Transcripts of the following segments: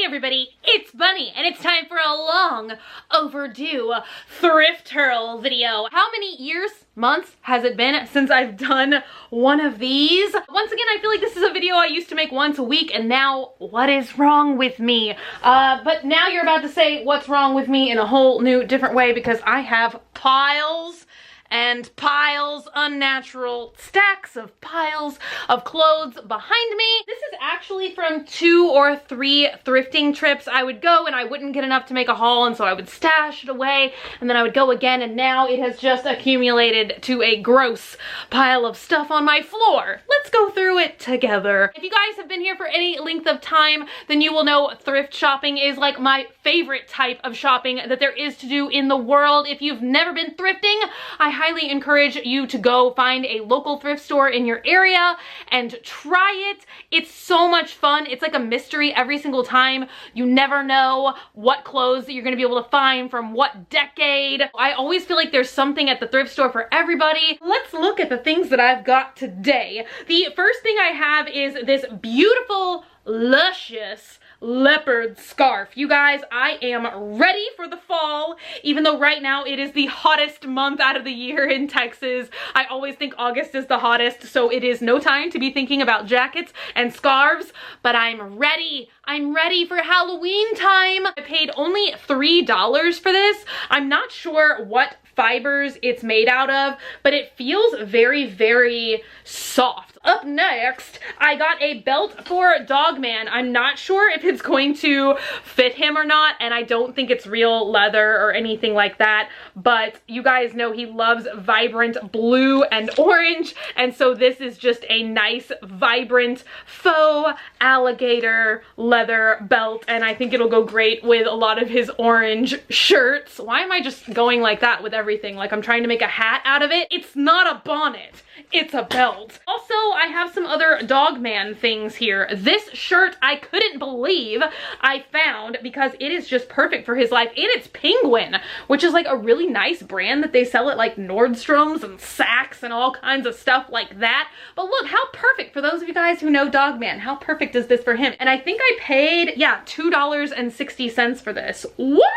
everybody, it's Bunny, and it's time for a long overdue Thrift Haul video. How many years, months has it been since I've done one of these? Once again, I feel like this is a video I used to make once a week, and now what is wrong with me? But now you're about to say what's wrong with me in a whole new different way, because I have piles and piles, unnatural stacks of piles of clothes behind me. This is actually from 2 or 3 thrifting trips. I would go and I wouldn't get enough to make a haul, and so I would stash it away and then I would go again, and now it has just accumulated to a gross pile of stuff on my floor. Let's go through it together. If you guys have been here for any length of time, then you will know thrift shopping is like my favorite type of shopping that there is to do in the world. If you've never been thrifting, I highly encourage you to go find a local thrift store in your area and try it. It's so much fun. It's like a mystery every single time. You never know what clothes that you're gonna be able to find from what decade. I always feel like there's something at the thrift store for everybody. Let's look at the things that I've got today. The first thing I have is this beautiful, luscious leopard scarf. You guys, I am ready for the fall, even though right now it is the hottest month out of the year in Texas. I always think August is the hottest, so it is no time to be thinking about jackets and scarves, but I'm ready. I'm ready for Halloween time. I paid only $3 for this. I'm not sure what fibers it's made out of, but it feels very, very soft. Up next, I got a belt for Dogman. I'm not sure if it's going to fit him or not, and I don't think it's real leather or anything like that, but you guys know he loves vibrant blue and orange, and so this is just a nice, vibrant, faux alligator leather belt, and I think it'll go great with a lot of his orange shirts. Why am I just going like that with everything? Like I'm trying to make a hat out of it? It's not a bonnet. It's a belt. Also, I have some other Dogman things here. This shirt I couldn't believe I found because it is just perfect for his life, and it's Penguin, which is like a really nice brand that they sell at like Nordstrom's and Saks and all kinds of stuff like that. But look, how perfect, for those of you guys who know Dogman, how perfect is this for him? And I think I paid, yeah, $2.60 for this. What?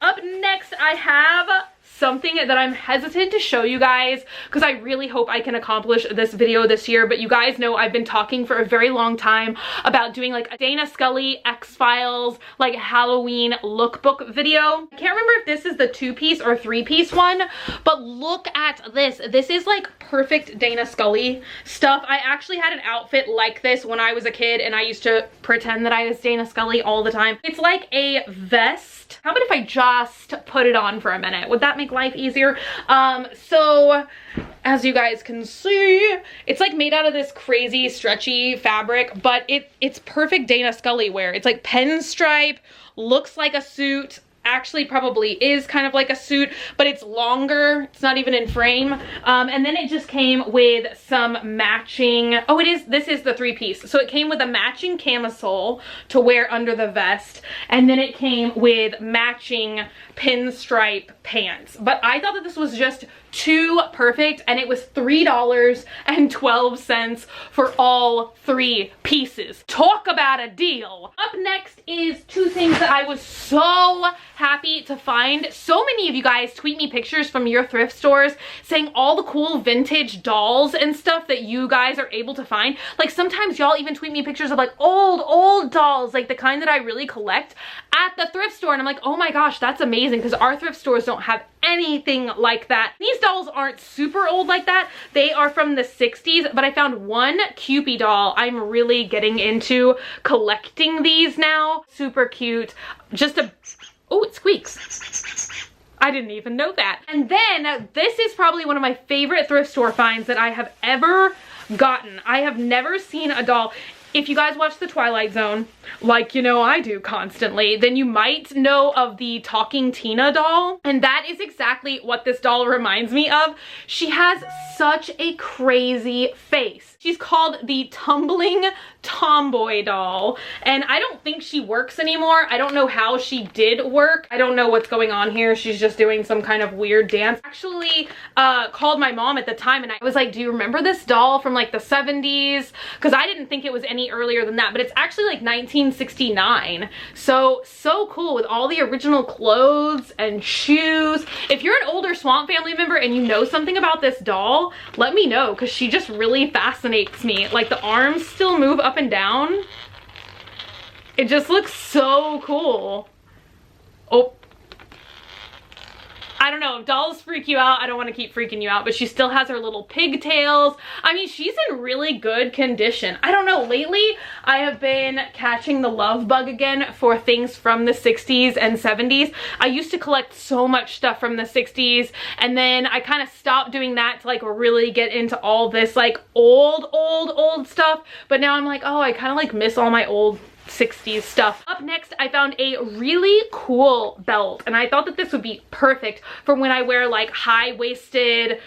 Up next, I have something that I'm hesitant to show you guys because I really hope I can accomplish this video this year, but you guys know I've been talking for a very long time about doing like a Dana Scully X-Files like Halloween lookbook video. I can't remember if this is the 2-piece or 3-piece one, but look at this. This is like perfect Dana Scully stuff. I actually had an outfit like this when I was a kid, and I used to pretend that I was Dana Scully all the time. It's like a vest. How about if I just put it on for a minute? Would that make life easier? So as you guys can see, it's like made out of this crazy stretchy fabric, but it's perfect Dana Scully wear. It's like pinstripe, looks like a suit, actually probably is kind of like a suit, but it's longer. It's not even in frame. And then it just came with some matching, oh, this is the 3-piece. So it came with a matching camisole to wear under the vest, and then it came with matching pinstripe pants. But I thought that this was just too perfect, and it was $3.12 for all 3 pieces. Talk about a deal. Up next is 2 things that I was so happy to find. So many of you guys tweet me pictures from your thrift stores saying all the cool vintage dolls and stuff that you guys are able to find. Like sometimes y'all even tweet me pictures of like old dolls, like the kind that I really collect at the thrift store, and I'm like, oh my gosh, that's amazing, because our thrift stores don't have anything like that. These dolls aren't super old like that. They are from the 60s, but I found one Cupid doll. I'm really getting into collecting these now. Super cute. Just a, oh, it squeaks. I didn't even know that. And then this is probably one of my favorite thrift store finds that I have ever gotten. I have never seen a doll. If you guys watch The Twilight Zone, like you know I do constantly, then you might know of the Talking Tina doll. And that is exactly what this doll reminds me of. She has such a crazy face. She's called the Tumbling tomboy doll, and I don't think she works anymore. I don't know how she did work. I don't know what's going on here. She's just doing some kind of weird dance. Actually called my mom at the time and I was like, do you remember this doll from like the 70s? Because I didn't think it was any earlier than that, but it's actually like 1969. So cool, with all the original clothes and shoes. If you're an older Swamp Family member and you know something about this doll, let me know, because she just really fascinates me. Like, the arms still move up and down. It just looks so cool. Oh, I don't know, if dolls freak you out, I don't want to keep freaking you out, but she still has her little pigtails. I mean, she's in really good condition. I don't know, lately I have been catching the love bug again for things from the 60s and 70s. I used to collect so much stuff from the 60s, and then I kind of stopped doing that to like really get into all this like old stuff. But now I'm like, oh, I kind of like miss all my old 60s stuff. Up next, I found a really cool belt, and I thought that this would be perfect for when I wear like high-waisted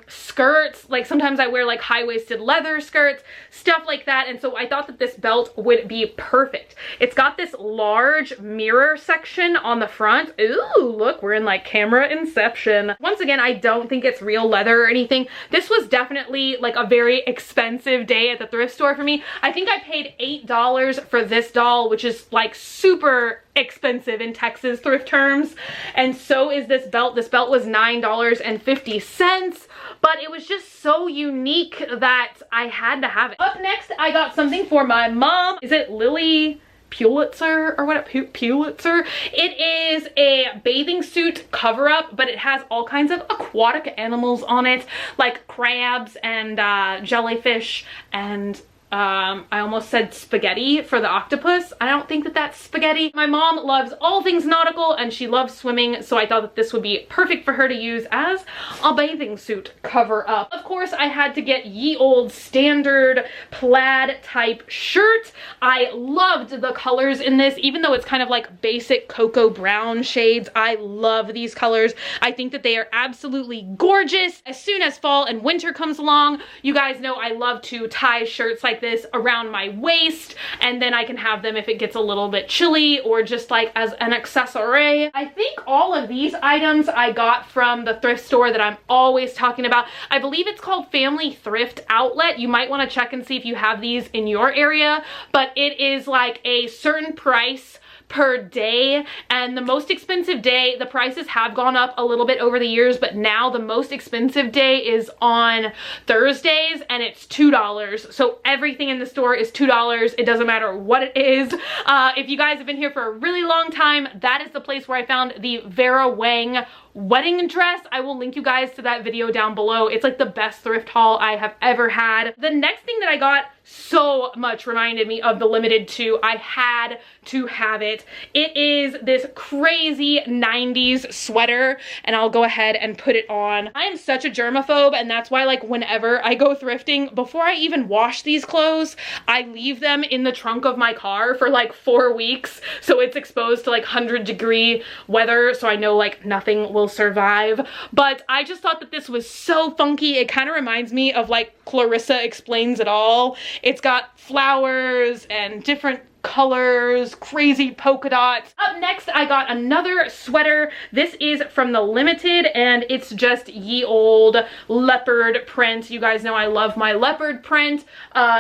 skirts. Like, sometimes I wear like high-waisted leather skirts, stuff like that, and so I thought that this belt would be perfect. It's got this large mirror section on the front. Ooh, look, we're in like camera inception. Once again, I don't think it's real leather or anything. This was definitely like a very expensive day at the thrift store for me. I think I paid $8 for this doll, which is like super expensive in Texas thrift terms, and so is this belt. This belt was $9.50, but it was just so unique that I had to have it. Up next, I got something for my mom. Is it Lilly Pulitzer or what? Pulitzer? It is a bathing suit cover-up, but it has all kinds of aquatic animals on it, like crabs and jellyfish and I almost said spaghetti for the octopus. I don't think that that's spaghetti. My mom loves all things nautical and she loves swimming, so I thought that this would be perfect for her to use as a bathing suit cover up. Of course, I had to get ye old standard plaid type shirt. I loved the colors in this, even though it's kind of like basic cocoa brown shades. I love these colors. I think that they are absolutely gorgeous. As soon as fall and winter comes along, you guys know I love to tie shirts like this around my waist, and then I can have them if it gets a little bit chilly or just like as an accessory. I think all of these items I got from the thrift store that I'm always talking about. I believe it's called Family Thrift Outlet. You might want to check and see if you have these in your area, but it is like a certain price per day, and the most expensive day, the prices have gone up a little bit over the years, but now the most expensive day is on Thursdays and it's $2. So everything in the store is $2. It doesn't matter what it is. If you guys have been here for a really long time, that is the place where I found the Vera Wang wedding dress. I will link you guys to that video down below. It's like the best thrift haul I have ever had. The next thing that I got so much reminded me of the Limited 2. I had to have it. It is this crazy 90s sweater, and I'll go ahead and put it on. I am such a germaphobe, and that's why like whenever I go thrifting, before I even wash these clothes, I leave them in the trunk of my car for like 4 weeks, so it's exposed to like 100-degree weather, so I know like nothing will survive. But I just thought that this was so funky. It kind of reminds me of like Clarissa Explains It All. It's got flowers and different colors, crazy polka dots. Up next, I got another sweater. This is from the Limited, and it's just ye old leopard print. You guys know I love my leopard print,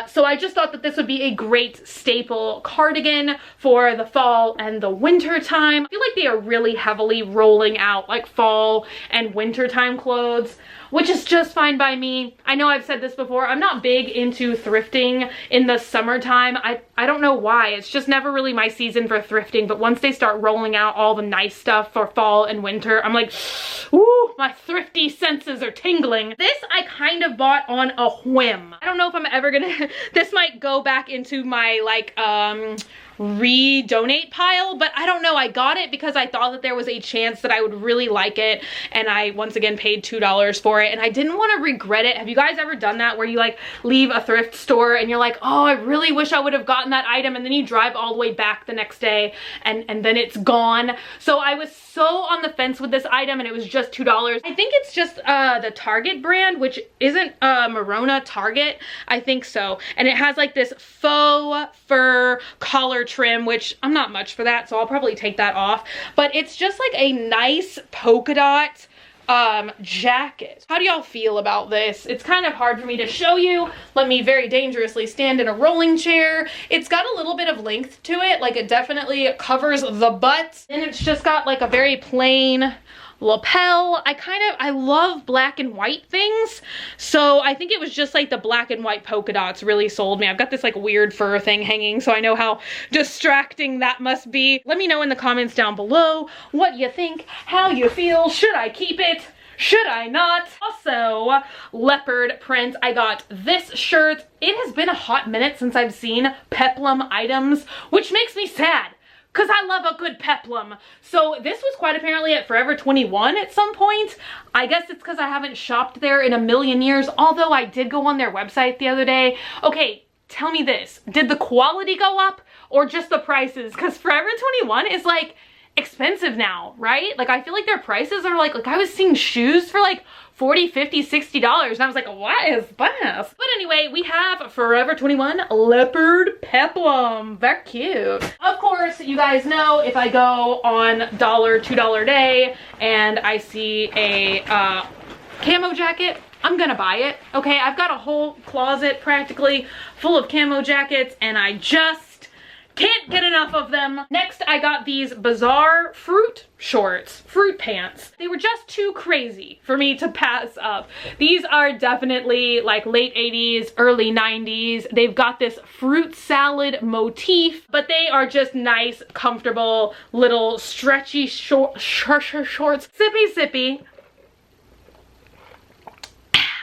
so I just thought that this would be a great staple cardigan for the fall and the winter time. I feel like they are really heavily rolling out like fall and winter time clothes, which is just fine by me. I know I've said this before, I'm not big into thrifting in the summertime. I don't know why. It's just never really my season for thrifting, but once they start rolling out all the nice stuff for fall and winter, I'm like, ooh, my thrifty senses are tingling. This I kind of bought on a whim. I don't know if I'm ever gonna, this might go back into my like re-donate pile, but I don't know. I got it because I thought that there was a chance that I would really like it, and I once again paid $2 for it, and I didn't want to regret it. Have you guys ever done that where you like leave a thrift store and you're like, oh, I really wish I would have gotten that item, and then you drive all the way back the next day and then it's gone? So I was so on the fence with this item, and it was just $2. I think it's just the Target brand, which isn't Merona Target, I think so, and it has like this faux fur collar trim, which I'm not much for that, so I'll probably take that off, but it's just like a nice polka dot jacket. How do y'all feel about this? It's kind of hard for me to show you. Let me very dangerously stand in a rolling chair. It's got a little bit of length to it, like it definitely covers the butt, and it's just got like a very plain lapel. I love black and white things, so I think it was just like the black and white polka dots really sold me. I've got this like weird fur thing hanging, so I know how distracting that must be. Let me know in the comments down below what you think, how you feel. Should I keep it? Should I not? Also, leopard print. I got this shirt. It has been a hot minute since I've seen peplum items, which makes me sad, because I love a good peplum. So this was quite apparently at Forever 21 at some point. I guess it's because I haven't shopped there in a million years, although I did go on their website the other day. Okay, tell me this. Did the quality go up or just the prices? Because Forever 21 is like expensive now, right? Like I feel like their prices are like I was seeing shoes for like $40, $50, $60, and I was like, what is this? But anyway, we have Forever 21 leopard peplum. Very cute. Of course, you guys know if I go on $1, $2 day and I see a camo jacket, I'm gonna buy it. Okay, I've got a whole closet practically full of camo jackets, and I just can't get enough of them. Next, I got these bizarre fruit shorts, fruit pants. They were just too crazy for me to pass up. These are definitely like late 80s, early 90s. They've got this fruit salad motif, but they are just nice, comfortable, little stretchy shorts. Sippy, sippy.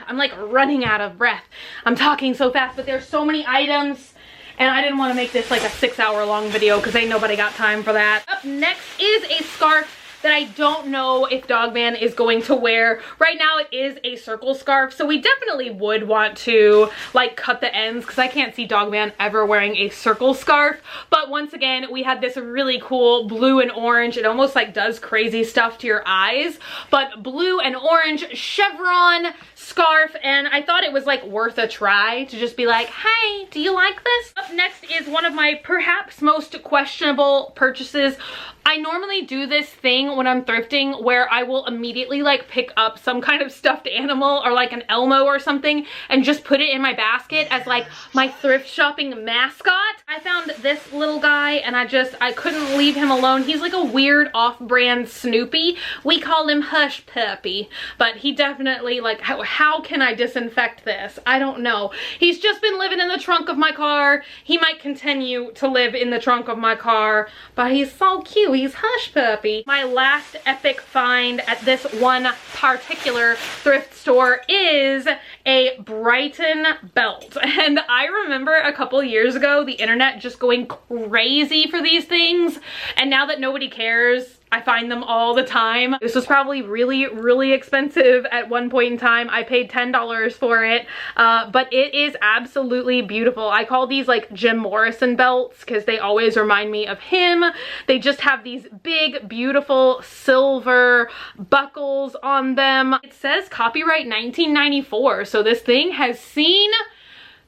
I'm like running out of breath. I'm talking so fast, but there's so many items, and I didn't want to make this like a 6-hour-long video because ain't nobody got time for that. Up next is a scarf that I don't know if Dogman is going to wear. Right now it is a circle scarf, so we definitely would want to like cut the ends because I can't see Dogman ever wearing a circle scarf. But once again, we had this really cool blue and orange. It almost like does crazy stuff to your eyes, but blue and orange chevron scarf, and I thought it was like worth a try to just be like, hey, do you like this? Up next is one of my perhaps most questionable purchases. I normally do this thing when I'm thrifting where I will immediately like pick up some kind of stuffed animal or like an Elmo or something and just put it in my basket as like my thrift shopping mascot. I found this little guy and I couldn't leave him alone. He's like a weird off-brand Snoopy. We call him Hush Puppy, but he definitely like, how can I disinfect this? I don't know. He's just been living in the trunk of my car. He might continue to live in the trunk of my car, but he's so cute. He's Hush Puppy. My last epic find at this one particular thrift store is a Brighton belt. And I remember a couple years ago, the internet just going crazy for these things. And now that nobody cares, I find them all the time. This was probably really, really expensive at one point in time. I paid $10 for it, but it is absolutely beautiful. I call these like Jim Morrison belts because they always remind me of him. They just have these big, beautiful silver buckles on them. It says copyright 1994, so this thing has seen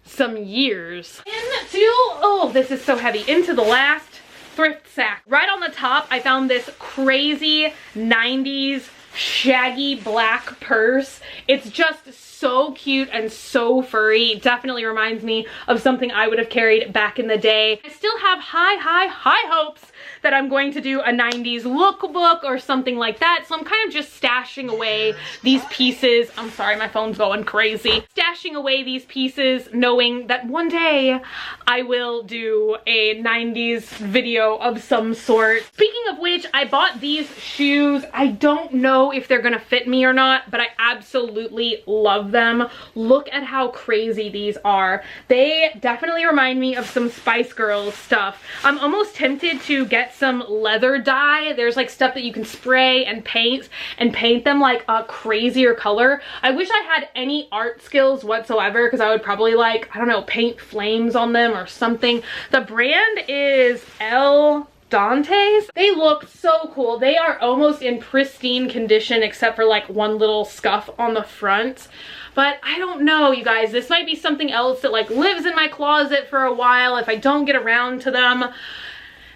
some years. Oh, this is so heavy. Into the last thrift sack. Right on the top, I found this crazy 90s shaggy black purse. It's just so cute and so furry. It definitely reminds me of something I would have carried back in the day. I still have high hopes that I'm going to do a 90s lookbook or something like that. So I'm kind of just stashing away these pieces. I'm sorry, my phone's going crazy. Stashing away these pieces, knowing that one day I will do a 90s video of some sort. Speaking of which, I bought these shoes. I don't know if they're gonna fit me or not, but I absolutely love them. Look at how crazy these are. They definitely remind me of some Spice Girls stuff. I'm almost tempted to get some leather dye. There's like stuff that you can spray and paint them like a crazier color. I wish I had any art skills whatsoever, because I would probably, like, I don't know, paint flames on them or something. The brand is El Dante's. They look so cool. They are almost in pristine condition except for like one little scuff on the front. But I don't know, you guys. This might be something else that like lives in my closet for a while if I don't get around to them.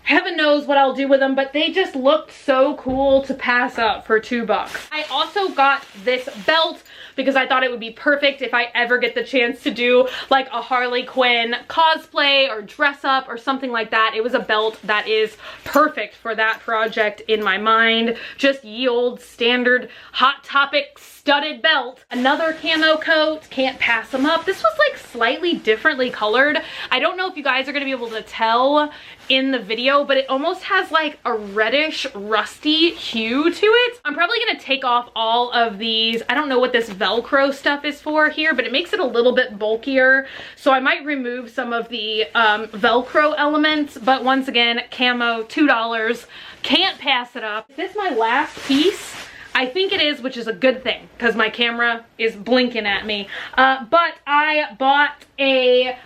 Heaven knows what I'll do with them, but they just look so cool to pass up for $2. I also got this belt because I thought it would be perfect if I ever get the chance to do like a Harley Quinn cosplay or dress up or something like that. It was a belt that is perfect for that project in my mind. Just ye old standard Hot Topic studded belt. Another camo coat, can't pass them up. This was like slightly differently colored. I don't know if you guys are gonna be able to tell in the video, but it almost has like a reddish rusty hue to it. I'm probably gonna take off all of these. I don't know what this Velcro stuff is for here, but it makes it a little bit bulkier. So I might remove some of the Velcro elements, but once again, camo, $2. Can't pass it up. Is this my last piece? I think it is, which is a good thing because my camera is blinking at me. But I bought a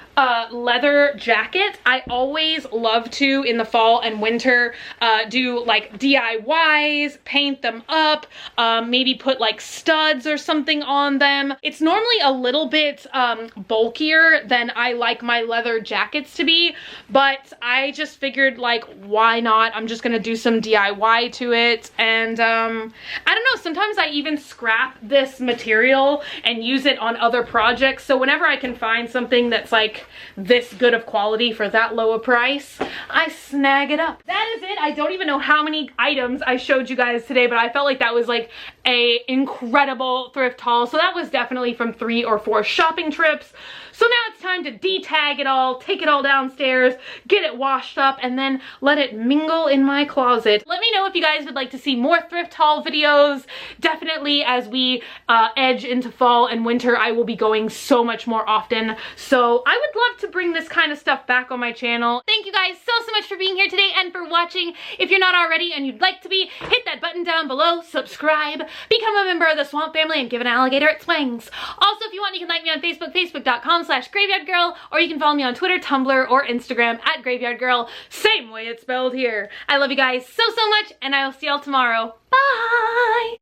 leather jacket. I always love to, in the fall and winter, do like DIYs, paint them up, maybe put like studs or something on them. It's normally a little bit bulkier than I like my leather jackets to be, but I just figured, like, why not? I'm just gonna do some DIY to it. And I don't know, sometimes I even scrap this material and use it on other projects. So whenever I can find something that's like this good of quality for that low a price, I snag it up. That is it. I don't even know how many items I showed you guys today, but I felt like that was like a incredible thrift haul. So that was definitely from 3 or 4 shopping trips. So now it's time to de-tag it all, take it all downstairs, get it washed up, and then let it mingle in my closet. Let me know if you guys would like to see more thrift haul videos. Definitely as we edge into fall and winter, I will be going so much more often. So I would love to bring this kind of stuff back on my channel. Thank you guys so much for being here today and for watching. If you're not already and you'd like to be, hit that button down below, subscribe, become a member of the Swamp Family, and give an alligator its wings. Also, if you want, you can like me on Facebook, facebook.com/graveyardgirl, or you can follow me on Twitter, Tumblr, or Instagram at graveyardgirl. Same way it's spelled here. I love you guys so much, and I will see y'all tomorrow. Bye!